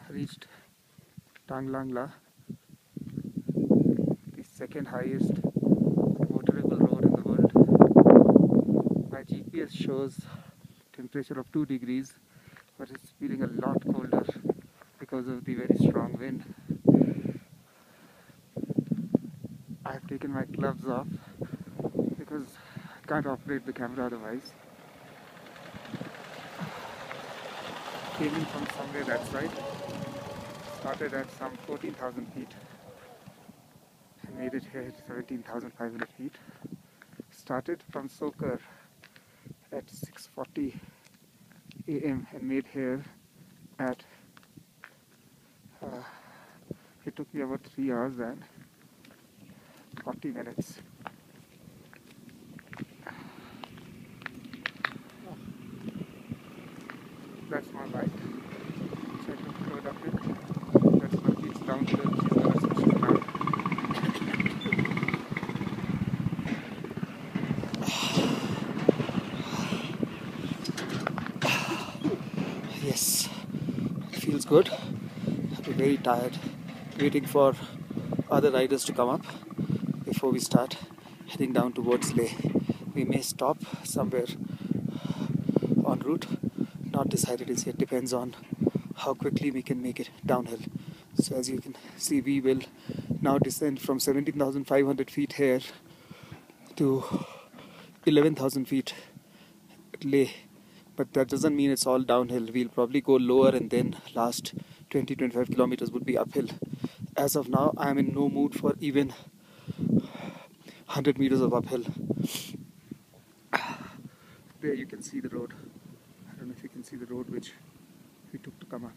Reached Tanglangla, the second highest motorable road in the world. My GPS shows temperature of 2 degrees, but it's feeling a lot colder because of the very strong wind. I have taken my gloves off because I can't operate the camera otherwise. Came in from somewhere that side, started at some 14,000 feet and made it here at 17,500 feet. Started from Sokar at 6:40 a.m. and made here at it took me about 3 hours and 40 minutes. That's my bike. Check the road up it. That's my kids downhill. She's gonna switch it now. Yes, it feels good. I'm very tired. Waiting for other riders to come up before we start heading down towards Leh. We may stop somewhere en route. Not decided as yet. Depends on how quickly we can make it downhill. So as you can see, we will now descend from 17,500 feet here to 11,000 feet at Leh. But that doesn't mean it's all downhill. We'll probably go lower and then last 20-25 kilometers would be uphill. As of now, I'm in no mood for even 100 meters of uphill. There you can see the road. I don't know if you can see the road which we took to come up.